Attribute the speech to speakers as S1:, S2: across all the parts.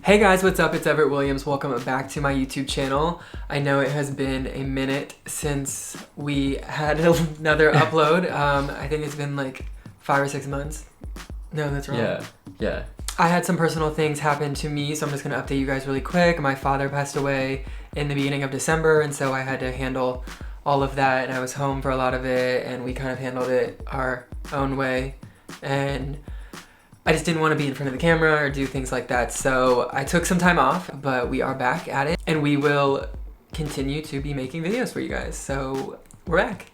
S1: Hey guys, what's up? It's Everett Williams. Welcome back to my YouTube channel. I know it has been a minute since we had another upload. I think it's been like 5 or 6 months. No, that's wrong.
S2: Yeah.
S1: I had some personal things happen to me, so I'm just gonna update you guys really quick. My father passed away in the beginning of December, and so I had to handle all of that, and I was home for a lot of it, and we kind of handled it our own way. And I just didn't want to be in front of the camera or do things like that, so I took some time off, but we are back at it, and we will continue to be making videos for you guys, so we're back.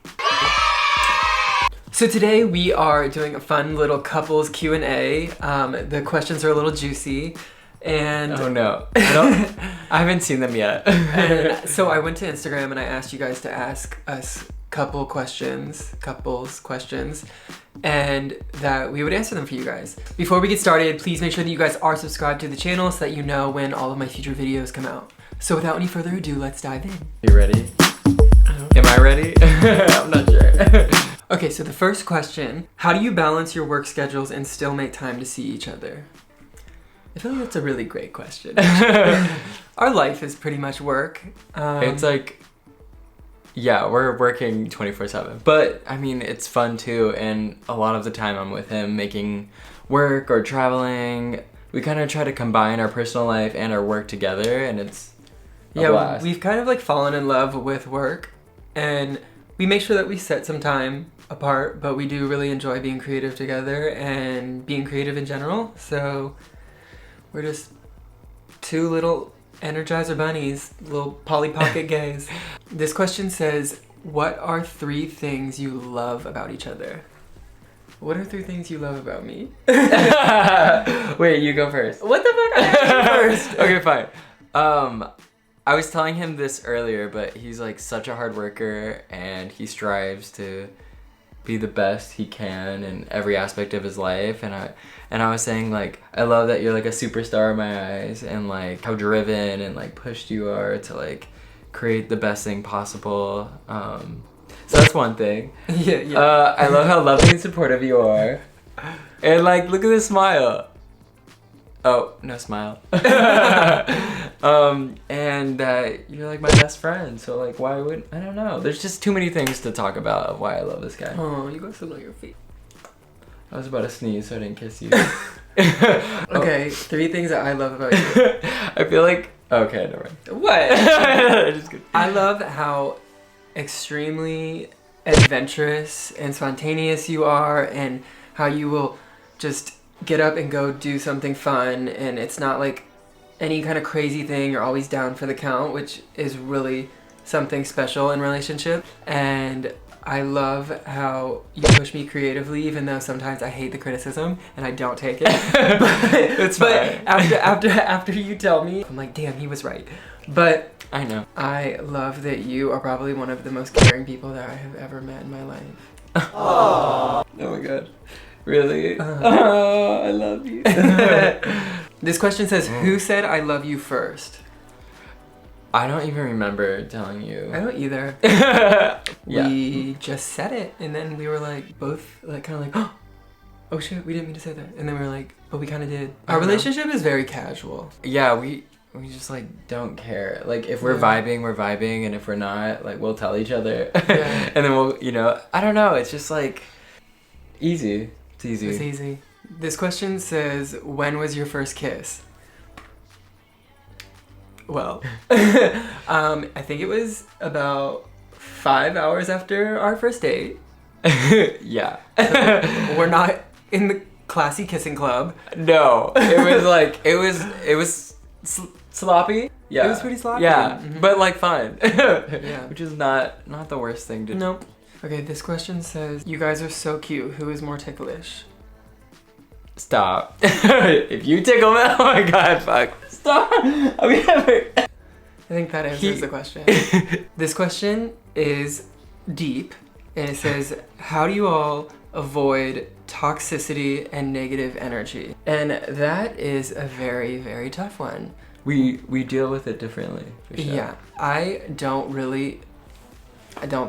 S1: So today we are doing a fun little couples Q&A. The questions are a little juicy, and...
S2: Oh no, I haven't seen them yet.
S1: And so I went to Instagram and I asked you guys to ask us couples questions, and that we would answer them for you guys. Before we get started, please make sure that you guys are subscribed to the channel so that you know when all of my future videos come out. So without any further ado, let's dive in.
S2: You ready? Am I ready? I'm not sure.
S1: Okay, so the first question, how do you balance your work schedules and still make time to see each other? I feel like that's a really great question. Our life is pretty much work.
S2: It's like, yeah, we're working 24/7, but I mean, it's fun too, and a lot of the time I'm with him making work or traveling. We kind of try to combine our personal life and our work together, and it's a blast.
S1: We've kind of like fallen in love with work, and we make sure that we set some time apart, but we do really enjoy being creative together and being creative in general, so we're just two little Energizer bunnies, little Polly Pocket gays. This question says, what are 3 things you love about each other? What are 3 things you love about me?
S2: Wait, you go first.
S1: What the fuck? I asked you first.
S2: Okay, fine. I was telling him this earlier, but he's like such a hard worker and he strives to be the best he can in every aspect of his life, and I was saying, like, I love that you're like a superstar in my eyes, and like how driven and like pushed you are to like create the best thing possible. So that's one thing.
S1: Yeah.
S2: I love how loving and supportive you are, and like, look at this smile. Oh, no smile. And you're like my best friend, so like, why would, I don't know. There's just too many things to talk about of why I love this guy.
S1: Oh, you got some on your feet.
S2: I was about to sneeze, so I didn't kiss you.
S1: Okay, 3 things that I love about you.
S2: I feel like, okay, never mind.
S1: What?
S2: Just kidding.
S1: I love how extremely adventurous and spontaneous you are, and how you will just get up and go do something fun, and it's not like any kind of crazy thing. You're always down for the count, which is really something special in relationship. And I love how you push me creatively, even though sometimes I hate the criticism and I don't take it.
S2: It's fine.
S1: But after you tell me, I'm like, damn, he was right. But
S2: I know.
S1: I love that you are probably one of the most caring people that I have ever met in my life.
S2: Aww. Oh my god. Really? Oh, I love you.
S1: This question says, who said I love you first?
S2: I don't even remember telling you.
S1: I don't either.
S2: Yeah.
S1: We just said it, and then we were like, both like kind of like, oh shit, we didn't mean to say that. And then we were like, but we kind of did. Our relationship is very casual.
S2: Yeah, we just like don't care. Like, if we're vibing, we're vibing, and if we're not, like, we'll tell each other.
S1: Yeah.
S2: And then we'll, you know, I don't know, it's just like easy. It's easy.
S1: It's easy. This question says, when was your first kiss? Well, I think it was about 5 hours after our first date.
S2: Yeah.
S1: So we're not in the classy kissing club.
S2: No, it was like, it was sloppy. Yeah.
S1: It was pretty sloppy.
S2: Yeah,
S1: Mm-hmm.
S2: but like fun.
S1: Yeah.
S2: Which is not the worst thing to do.
S1: Nope. Okay, this question says, you guys are so cute. Who is more ticklish?
S2: Stop. If you tickle me, oh my god, fuck. Stop. I mean,
S1: I think that answers the question. This question is deep, and it says, how do you all avoid toxicity and negative energy? And that is a very, very tough one.
S2: We deal with it differently, for sure.
S1: Yeah, I don't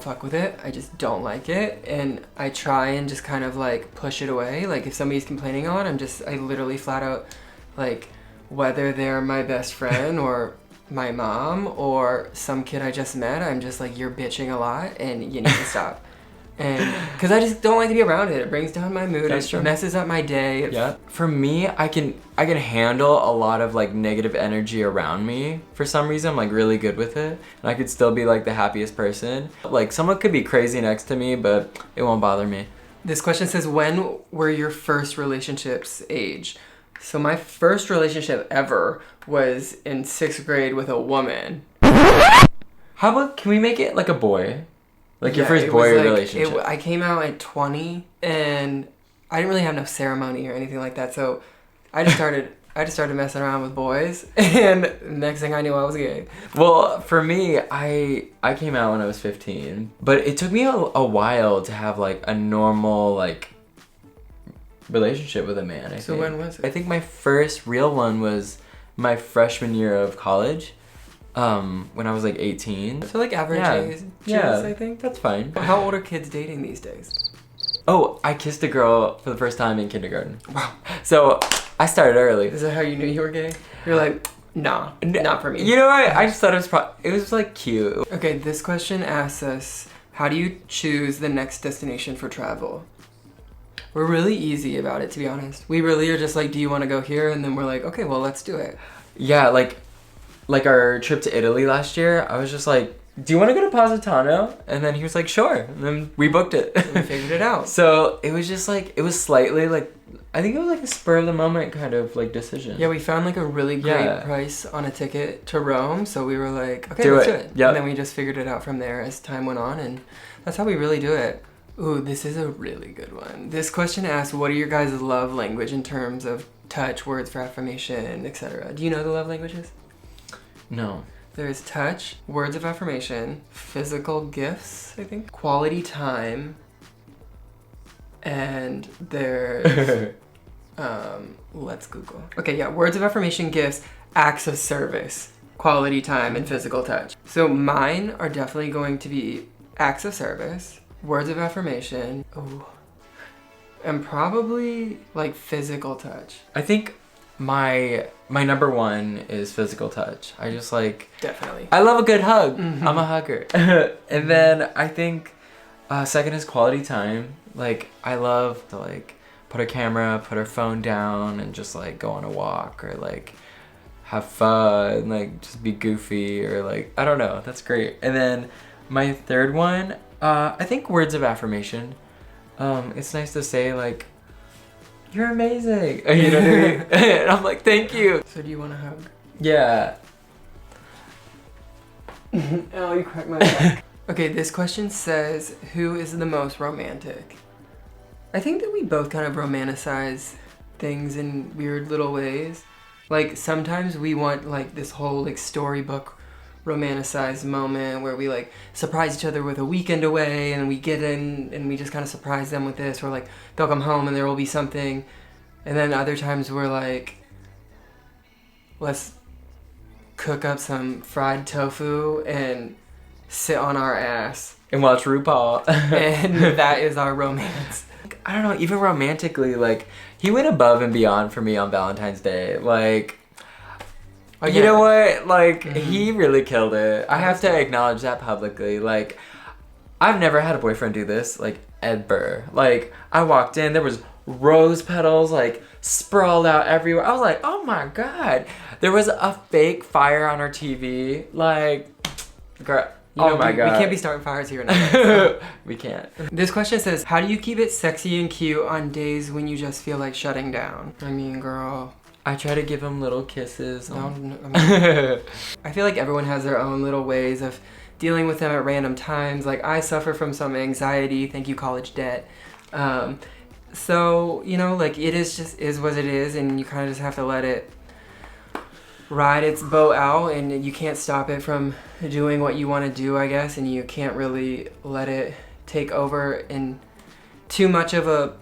S1: fuck with it. I just don't like it, and I try and just kind of like push it away. Like, if somebody's complaining a lot, I literally flat out like whether they're my best friend or my mom or some kid I just met, I'm just like, you're bitching a lot and you need to stop. And because I just don't like to be around it. It brings down my mood.
S2: That's
S1: It
S2: true.
S1: messes up my day.
S2: Yeah. For me, I can handle a lot of like negative energy around me. For some reason, I'm like really good with it, and I could still be like the happiest person. Like someone could be crazy next to me, but it won't bother me.
S1: This question says, when were your first relationships age? So my first relationship ever was in 6th grade with a woman.
S2: How about, can we make it like a boy? Like your first
S1: it
S2: boy
S1: was like-
S2: relationship.
S1: I came out at 20 and I didn't really have no ceremony or anything like that. So I just started messing around with boys, and next thing I knew I was gay.
S2: Well, for me, I came out when I was 15, but it took me a while to have like a normal like relationship with a man. I
S1: So
S2: think.
S1: when was it?
S2: I think my first real one was my freshman year of college, when I was like 18.
S1: So like average
S2: Yeah.
S1: age,
S2: Yeah.
S1: I think.
S2: That's fine.
S1: How old are kids dating these days?
S2: Oh, I kissed a girl for the first time in kindergarten. Wow. So I started early.
S1: Is that how you knew you were gay? You're like, nah, not for me.
S2: You know what? I just thought it was like cute.
S1: Okay, this question asks us, how do you choose the next destination for travel? We're really easy about it, to be honest. We really are just like, do you want to go here? And then we're like, okay, well, let's do it.
S2: Yeah, like our trip to Italy last year, I was just like, do you want to go to Positano? And then he was like, sure. And then we booked it.
S1: We figured it out.
S2: So it was just like, it was slightly like, I think it was like a spur of the moment kind of like decision.
S1: Yeah, we found like a really great
S2: Yeah.
S1: price on a ticket to Rome. So we were like, okay,
S2: Do
S1: let's
S2: it.
S1: do it.
S2: Yep.
S1: And then we just figured it out from there as time went on. And that's how we really do it. Ooh, this is a really good one. This question asks, what are your guys' love language in terms of touch, words for affirmation, etc.? Do you know the love languages?
S2: No.
S1: There's touch, words of affirmation, physical gifts, I think, quality time, and there's, let's Google. Okay, yeah, words of affirmation, gifts, acts of service, quality time, and physical touch. So mine are definitely going to be acts of service, words of affirmation, and probably like physical touch.
S2: I think my number one is physical touch. I just like,
S1: Definitely.
S2: I love a good hug.
S1: Mhm.
S2: I'm a hugger. And then I think second is quality time. Like I love to like put a camera, put our phone down, and just like go on a walk or like have fun, like just be goofy or like, I don't know. That's great. And then my third one, I think words of affirmation. It's nice to say like, you're amazing. You know what I mean? And I'm like, thank you.
S1: So do you want to hug?
S2: Yeah.
S1: Oh, you cracked my back. Okay, this question says, who is the most romantic? I think that we both kind of romanticize things in weird little ways. Like, sometimes we want, like, this whole, like, storybook romanticized moment where we, like, surprise each other with a weekend away, and we get in and we just kind of surprise them with this, or, like, they'll come home and there will be something. And then other times we're like, let's cook up some fried tofu and sit on our ass.
S2: And watch RuPaul.
S1: And that is our romance.
S2: I don't know, even romantically, like, he went above and beyond for me on Valentine's Day. Like,
S1: Oh,
S2: you
S1: yeah.
S2: know what? Like,
S1: Mhm.
S2: he really killed it. I have to acknowledge that publicly. Like, I've never had a boyfriend do this, like, ever. Like, I walked in, there was rose petals, like, sprawled out everywhere. I was like, oh my God. There was a fake fire on our TV. Like, girl, oh my God.
S1: We can't be starting fires here now.
S2: We can't.
S1: This question says, how do you keep it sexy and cute on days when you just feel like shutting down? I mean, girl.
S2: I try to give him little kisses.
S1: No, I feel like everyone has their own little ways of dealing with them at random times. Like, I suffer from some anxiety. Thank you, college debt. So, you know, like, it is what it is, and you kind of just have to let it ride its boat out, and you can't stop it from doing what you want to do, I guess, and you can't really let it take over in too much of a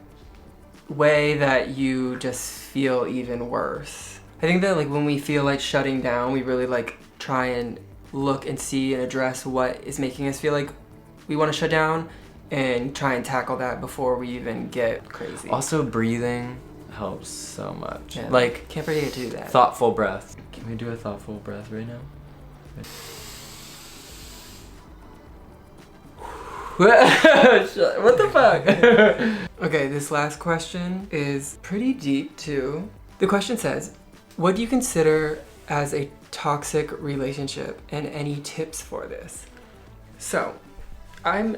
S1: way that you just feel even worse. I think that, like, when we feel like shutting down, we really, like, try and look and see and address what is making us feel like we want to shut down and try and tackle that before we even get crazy.
S2: Also breathing. helps so much.
S1: Yeah,
S2: like,
S1: can't forget to do that.
S2: Thoughtful breath. Can we do a thoughtful breath right now? What the fuck?
S1: Okay, this last question is pretty deep too. The question says, what do you consider as a toxic relationship and any tips for this? So, I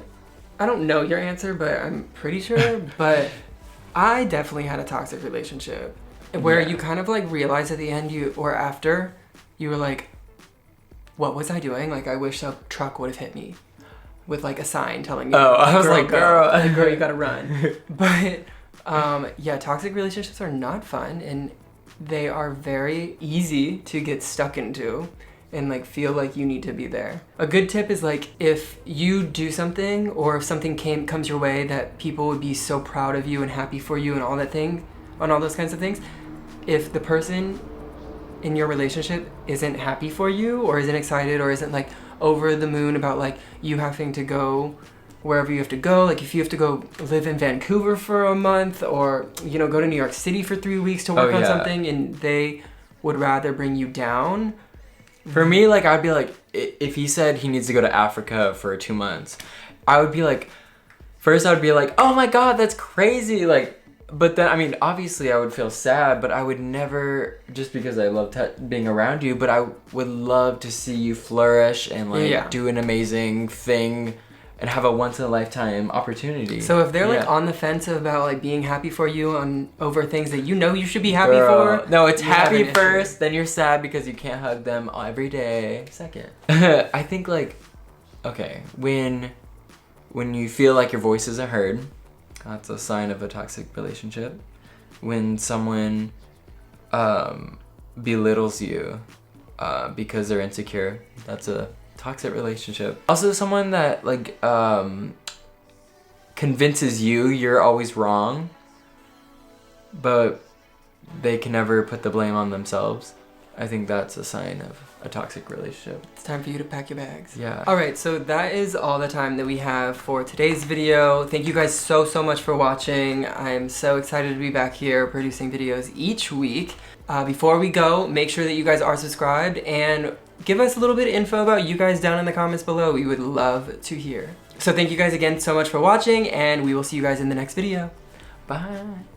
S1: don't know your answer, but I'm pretty sure, but I definitely had a toxic relationship where you kind of like realize at the end or after you were like, what was I doing? Like, I wish a truck would have hit me with like a sign telling me.
S2: Oh, I was like, girl,
S1: girl, you gotta run. But yeah, toxic relationships are not fun, and they are very easy to get stuck into and like feel like you need to be there. A good tip is like, if you do something or if something comes your way that people would be so proud of you and happy for you and all those kinds of things, if the person in your relationship isn't happy for you or isn't excited or isn't like over the moon about like you having to go wherever you have to go, like if you have to go live in Vancouver for a month or, you know, go to New York City for 3 weeks to work on something, and they would rather bring you down.
S2: For me, like, I'd be like, if he said he needs to go to Africa for 2 months, I would be like, first I would be like, oh my God, that's crazy. Like, but then, I mean, obviously I would feel sad, but I would never, just because I love being around you, but I would love to see you flourish and like do an amazing thing and have a once in a lifetime opportunity.
S1: So if they're like on the fence about like being happy for you over things that you know you should be happy for.
S2: No, it's happy first, then you're sad because you can't hug them every day second. I think like, okay, when you feel like your voice isn't heard, that's a sign of a toxic relationship. When someone belittles you because they're insecure, that's a toxic relationship. Also, someone that like convinces you're always wrong, but they can never put the blame on themselves. I think that's a sign of a toxic relationship.
S1: It's time for you to pack your bags.
S2: Yeah.
S1: Alright, so that is all the time that we have for today's video. Thank you guys so much for watching. I'm so excited to be back here producing videos each week. Before we go, make sure that you guys are subscribed and give us a little bit of info about you guys down in the comments below. We would love to hear. So thank you guys again so much for watching, and we will see you guys in the next video. Bye.